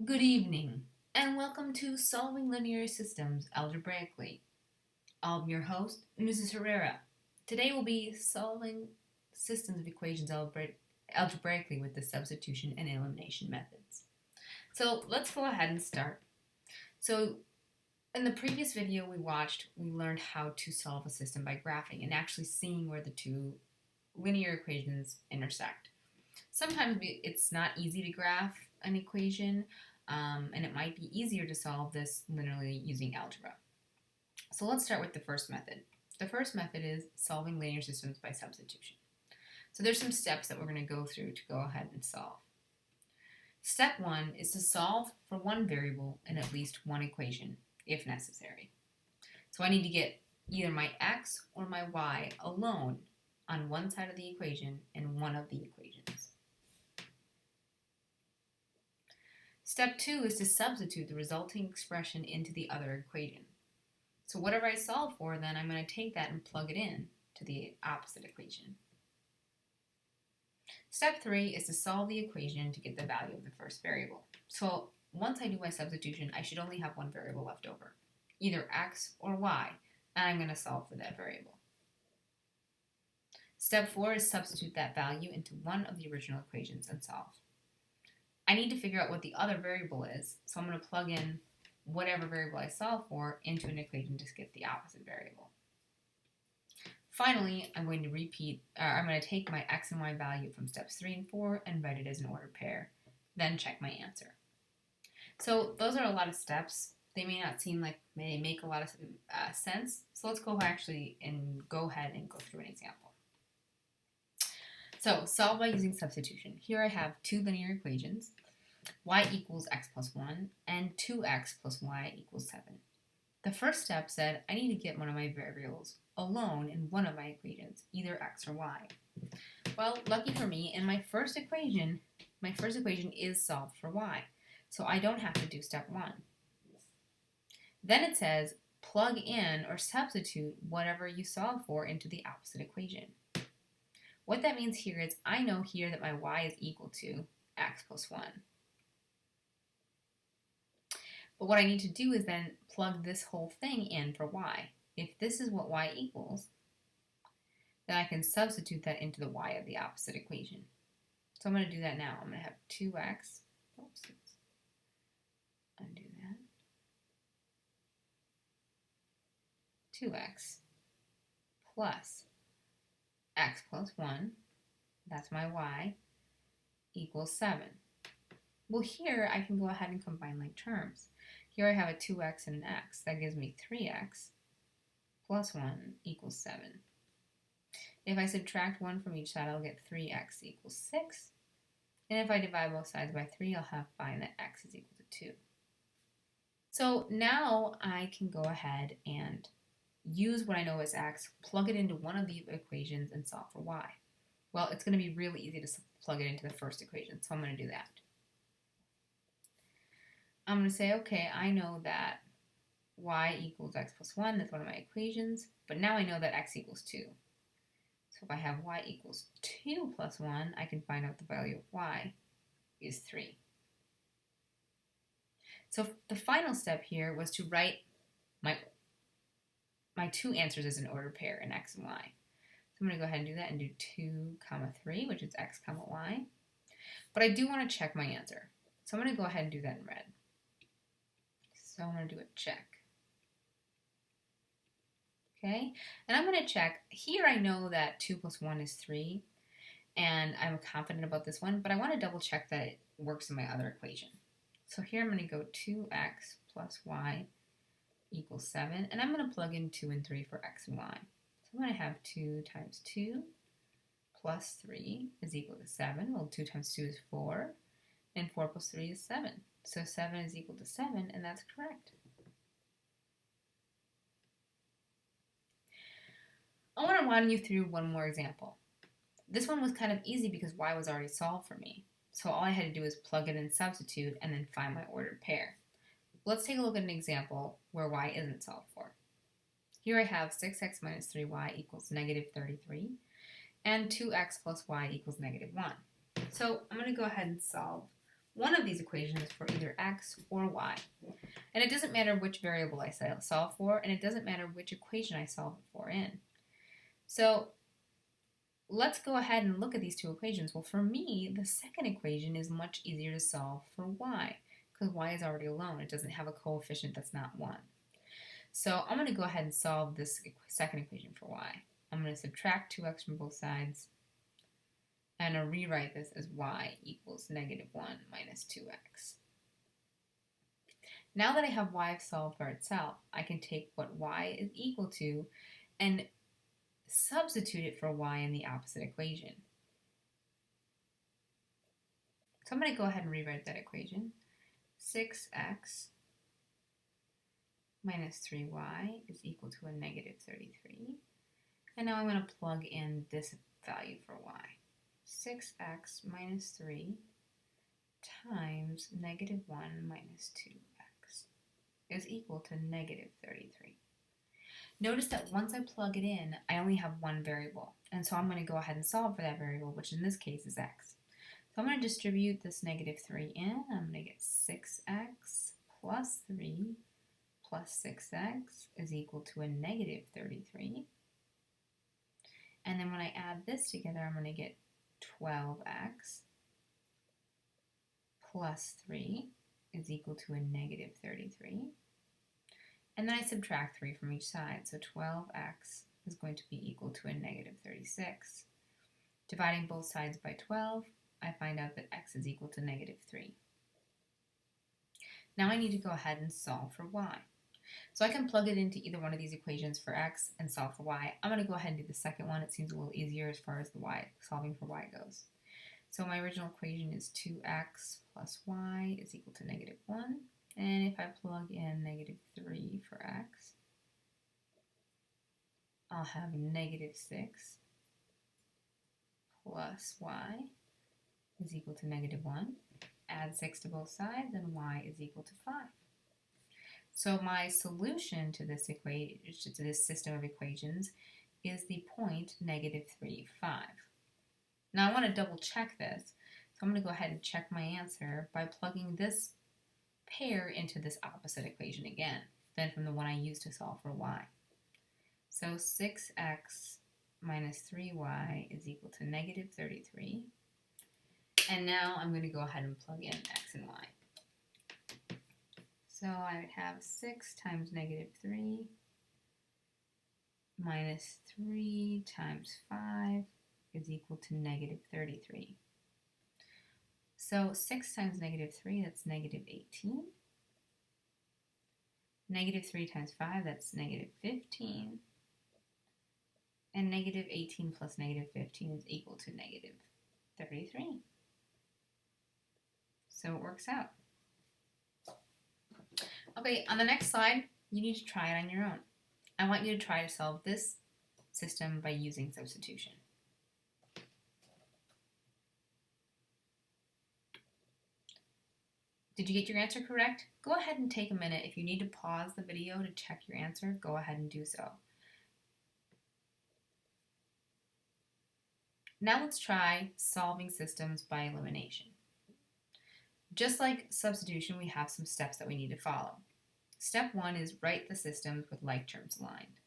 Good evening, and welcome to Solving Linear Systems Algebraically. I'm your host, Mrs. Herrera. Today we'll be solving systems of equations algebraically with the substitution and elimination methods. So let's go ahead and start. So in the previous video we learned how to solve a system by graphing and actually seeing where the two linear equations intersect. Sometimes it's not easy to graph an equation, and it might be easier to solve this linearly using algebra. So let's start with the first method. The first method is solving linear systems by substitution. So there's some steps that we're going to go through to go ahead and solve. Step 1 is to solve for one variable in at least one equation, if necessary. So I need to get either my x or my y alone on one side of the equation in one of the equations. Step 2 is to substitute the resulting expression into the other equation. So whatever I solve for, then I'm going to take that and plug it in to the opposite equation. Step 3 is to solve the equation to get the value of the first variable. So once I do my substitution, I should only have one variable left over, either x or y, and I'm going to solve for that variable. Step 4 is substitute that value into one of the original equations and solve. I need to figure out what the other variable is, so I'm going to plug in whatever variable I solve for into an equation to get the opposite variable. Finally, I'm going to take my x and y value from steps 3 and 4 and write it as an ordered pair, then check my answer. So those are a lot of steps. They may not seem like they make a lot of sense, so let's go ahead and go through an example. So solve by using substitution. Here I have two linear equations, y equals x plus 1 and 2x plus y equals 7. The first step said I need to get one of my variables alone in one of my equations, either x or y. Well, lucky for me, in my first equation is solved for y, so I don't have to do step 1. Then it says plug in or substitute whatever you solve for into the opposite equation. What that means here is I know here that my y is equal to x plus 1. But what I need to do is then plug this whole thing in for y. If this is what y equals, then I can substitute that into the y of the opposite equation. So I'm going to do that now. I'm going to have 2x, undo that, 2x plus x plus 1, that's my y, equals 7. Well, here I can go ahead and combine like terms. Here I have a 2x and an x. That gives me 3x plus 1 equals 7. If I subtract 1 from each side, I'll get 3x equals 6. And if I divide both sides by 3, I'll find that x is equal to 2. So now I can go ahead and use what I know as x, plug it into one of the equations, and solve for y. Well, it's going to be really easy to plug it into the first equation, so I'm going to do that. I'm going to say, okay, I know that y equals x plus 1, that's one of my equations, but now I know that x equals 2. So if I have y equals 2 plus 1, I can find out the value of y is 3. So the final step here was to write my two answers as an ordered pair in x and y. So I'm going to go ahead and do that and do 2, 3, which is x, y. But I do want to check my answer. So I'm going to go ahead and do that in red. So I'm going to do a check. Okay, and I'm going to check. Here I know that 2 plus 1 is 3, and I'm confident about this one, but I want to double check that it works in my other equation. So here I'm going to go 2x plus y equals 7, and I'm going to plug in 2 and 3 for x and y. So I'm going to have 2 times 2 plus 3 is equal to 7. Well, 2 times 2 is 4, and 4 plus 3 is 7. So 7 is equal to 7, and that's correct. I want to run you through one more example. This one was kind of easy because y was already solved for me. So all I had to do is plug it in, substitute, and then find my ordered pair. Let's take a look at an example where y isn't solved for. Here I have 6x minus 3y equals negative 33, and 2x plus y equals negative 1. So I'm going to go ahead and solve one of these equations for either x or y. And it doesn't matter which variable I solve for, and it doesn't matter which equation I solve it for in. So let's go ahead and look at these two equations. Well, for me, the second equation is much easier to solve for y, because y is already alone. It doesn't have a coefficient that's not 1. So I'm going to go ahead and solve this second equation for y. I'm going to subtract 2x from both sides, and I'll rewrite this as y equals negative 1 minus 2x. Now that I have y solved for itself, I can take what y is equal to and substitute it for y in the opposite equation. So I'm going to go ahead and rewrite that equation. 6x minus 3y is equal to a negative 33. And now I'm going to plug in this value for y. 6x minus 3 times negative 1 minus 2x is equal to negative 33. Notice that once I plug it in, I only have one variable. And so I'm going to go ahead and solve for that variable, which in this case is x. So I'm going to distribute this negative 3 in. I'm going to get 6x plus 3 plus 6x is equal to a negative 33. And then when I add this together, I'm going to get 12x plus 3 is equal to a negative 33. And then I subtract 3 from each side, so 12x is going to be equal to a negative 36. Dividing both sides by 12, I find out that x is equal to negative 3. Now I need to go ahead and solve for y. So I can plug it into either one of these equations for x and solve for y. I'm going to go ahead and do the second one. It seems a little easier as far as the y, solving for y goes. So my original equation is 2x plus y is equal to negative 1. And if I plug in negative 3 for x, I'll have negative 6 plus y is equal to negative 1. Add 6 to both sides, and y is equal to 5. So my solution to this equation, to this system of equations, is the point negative 3, 5. Now I want to double check this, so I'm going to go ahead and check my answer by plugging this pair into this opposite equation again, then from the one I used to solve for y. So 6x minus 3y is equal to negative 33. And now I'm going to go ahead and plug in x and y. So I would have 6 times negative 3 minus 3 times 5 is equal to negative 33. So 6 times negative 3, that's negative 18. Negative 3 times 5, that's negative 15. And negative 18 plus negative 15 is equal to negative 33. So it works out. Okay, on the next slide, you need to try it on your own. I want you to try to solve this system by using substitution. Did you get your answer correct? Go ahead and take a minute. If you need to pause the video to check your answer, go ahead and do so. Now let's try solving systems by elimination. Just like substitution, we have some steps that we need to follow. Step 1 is write the systems with like terms aligned.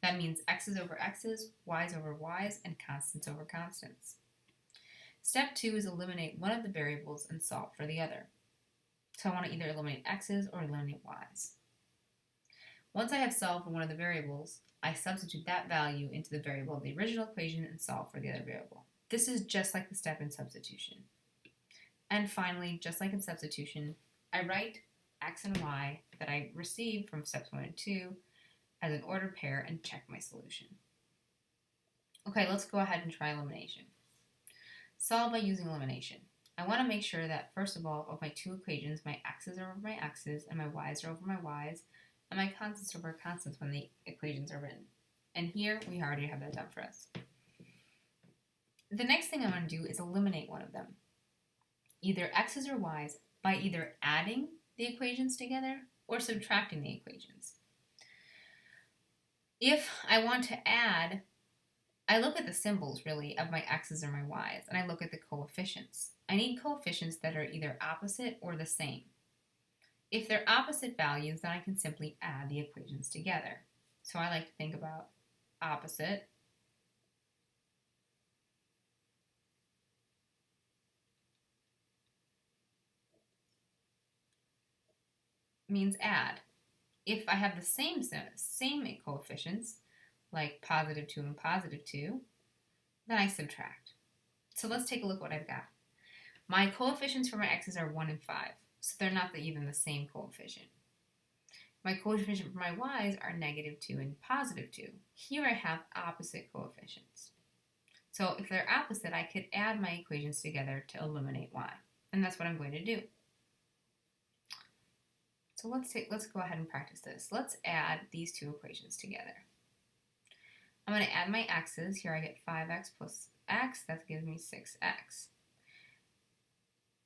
That means x's over x's, y's over y's, and constants over constants. Step 2 is eliminate one of the variables and solve for the other. So I want to either eliminate x's or eliminate y's. Once I have solved for one of the variables, I substitute that value into the variable of the original equation and solve for the other variable. This is just like the step in substitution. And finally, just like in substitution, I write x and y that I received from steps 1 and 2 as an ordered pair and check my solution. Okay, let's go ahead and try elimination. Solve by using elimination. I want to make sure that, first of all, of my two equations, my x's are over my x's and my y's are over my y's, and my constants are over constants when the equations are written. And here, we already have that done for us. The next thing I want to do is eliminate one of them, either x's or y's, by either adding the equations together or subtracting the equations. If I want to add, I look at the symbols, really, of my x's or my y's, and I look at the coefficients. I need coefficients that are either opposite or the same. If they're opposite values, then I can simply add the equations together. So I like to think about opposite means add. If I have the same coefficients, like positive 2 and positive 2, then I subtract. So let's take a look at what I've got. My coefficients for my x's are 1 and 5, so they're not even the same coefficient. My coefficient for my y's are negative 2 and positive 2. Here I have opposite coefficients. So if they're opposite, I could add my equations together to eliminate y. And that's what I'm going to do. So let's go ahead and practice this. Let's add these two equations together. I'm going to add my x's. Here I get 5x plus x. That gives me 6x.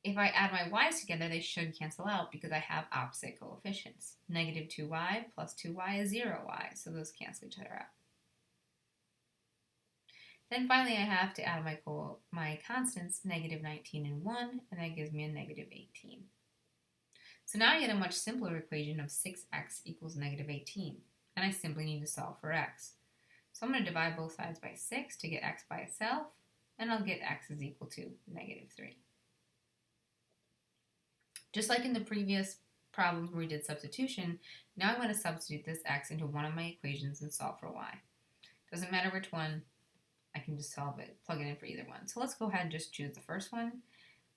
If I add my y's together, they should cancel out because I have opposite coefficients. Negative 2y plus 2y is 0y, so those cancel each other out. Then finally I have to add my constants, negative 19 and 1, and that gives me a negative 18. So now I get a much simpler equation of 6x equals negative 18, and I simply need to solve for x. So I'm going to divide both sides by 6 to get x by itself, and I'll get x is equal to negative 3. Just like in the previous problems where we did substitution, now I'm going to substitute this x into one of my equations and solve for y. Doesn't matter which one, I can just solve it, plug it in for either one. So let's go ahead and just choose the first one.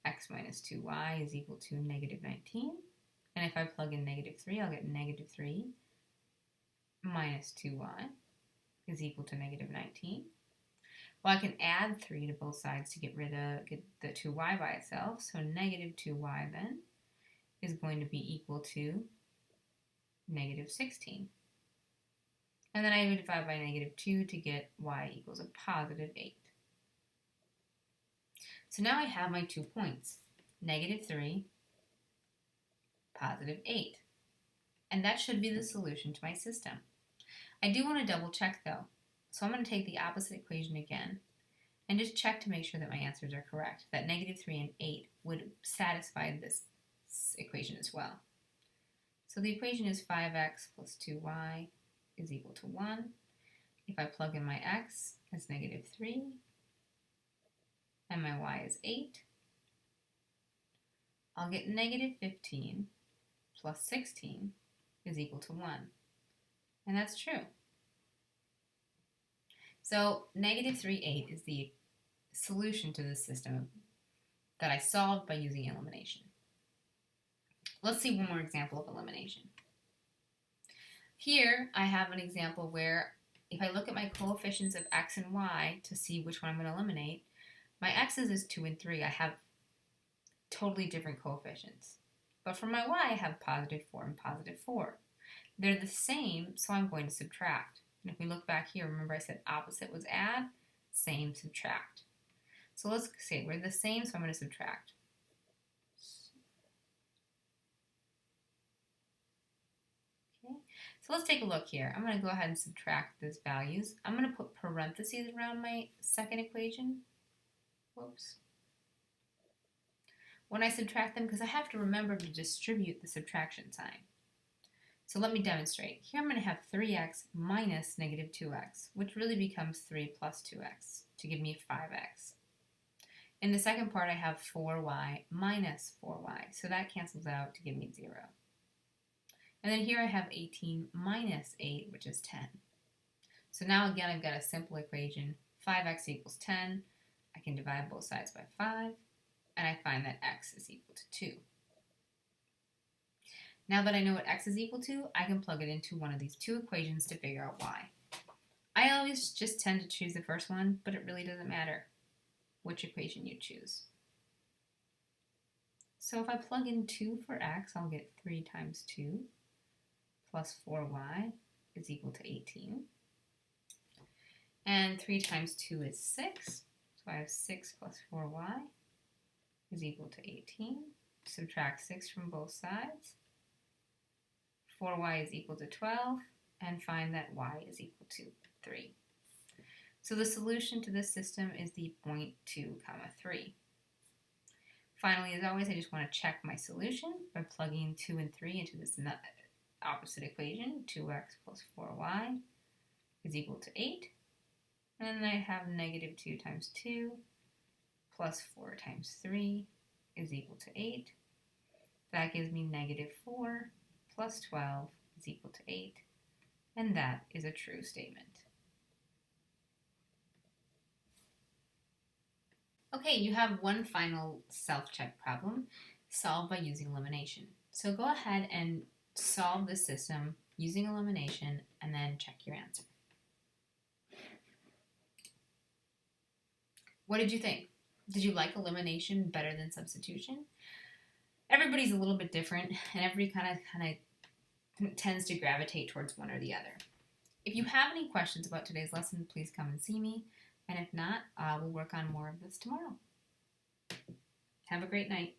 X minus 2y is equal to negative 19. And if I plug in negative 3, I'll get negative 3 minus 2y is equal to negative 19. Well, I can add 3 to both sides to get the 2y by itself. So negative 2y then is going to be equal to negative 16. And then I would divide by negative 2 to get y equals a positive 8. So now I have my 2 points, negative 3, positive 8. And that should be the solution to my system. I do want to double check though. So I'm going to take the opposite equation again and just check to make sure that my answers are correct, that negative 3 and 8 would satisfy this equation as well. So the equation is 5x plus 2y is equal to 1. If I plug in my x as negative 3 and my y is 8, I'll get negative 15 plus 16 is equal to 1. And that's true. So negative 3, 8 is the solution to this system that I solved by using elimination. Let's see one more example of elimination. Here I have an example where if I look at my coefficients of x and y to see which one I'm going to eliminate, my x's is 2 and 3. I have totally different coefficients. But for my y, I have positive 4 and positive 4. They're the same, so I'm going to subtract. And if we look back here, remember I said opposite was add, same, subtract. So let's say we're the same, so I'm going to subtract. Okay, so let's take a look here. I'm going to go ahead and subtract these values. I'm going to put parentheses around my second equation. Whoops. When I subtract them, because I have to remember to distribute the subtraction sign. So let me demonstrate. Here I'm going to have 3x minus negative 2x, which really becomes 3 plus 2x to give me 5x. In the second part, I have 4y minus 4y, so that cancels out to give me 0. And then here I have 18 minus 8, which is 10. So now again, I've got a simple equation, 5x equals 10. I can divide both sides by 5, and I find that x is equal to 2. Now that I know what x is equal to, I can plug it into one of these two equations to figure out y. I always just tend to choose the first one, but it really doesn't matter which equation you choose. So if I plug in 2 for x, I'll get 3 times 2 plus 4y is equal to 18. And 3 times 2 is 6, so I have 6 plus 4y is equal to 18. Subtract 6 from both sides. 4y is equal to 12, and find that y is equal to 3. So the solution to this system is the 0.2, 3. Finally, as always, I just want to check my solution by plugging 2 and 3 into this opposite equation. 2x plus 4y is equal to 8. And then I have negative 2 times 2 plus 4 times 3 is equal to 8. That gives me negative 4 plus 12 is equal to 8. And that is a true statement. Okay, you have one final self-check problem solved by using elimination. So go ahead and solve this system using elimination and then check your answer. What did you think? Did you like elimination better than substitution? Everybody's a little bit different, and everybody kind of tends to gravitate towards one or the other. If you have any questions about today's lesson, please come and see me. And if not, we'll work on more of this tomorrow. Have a great night.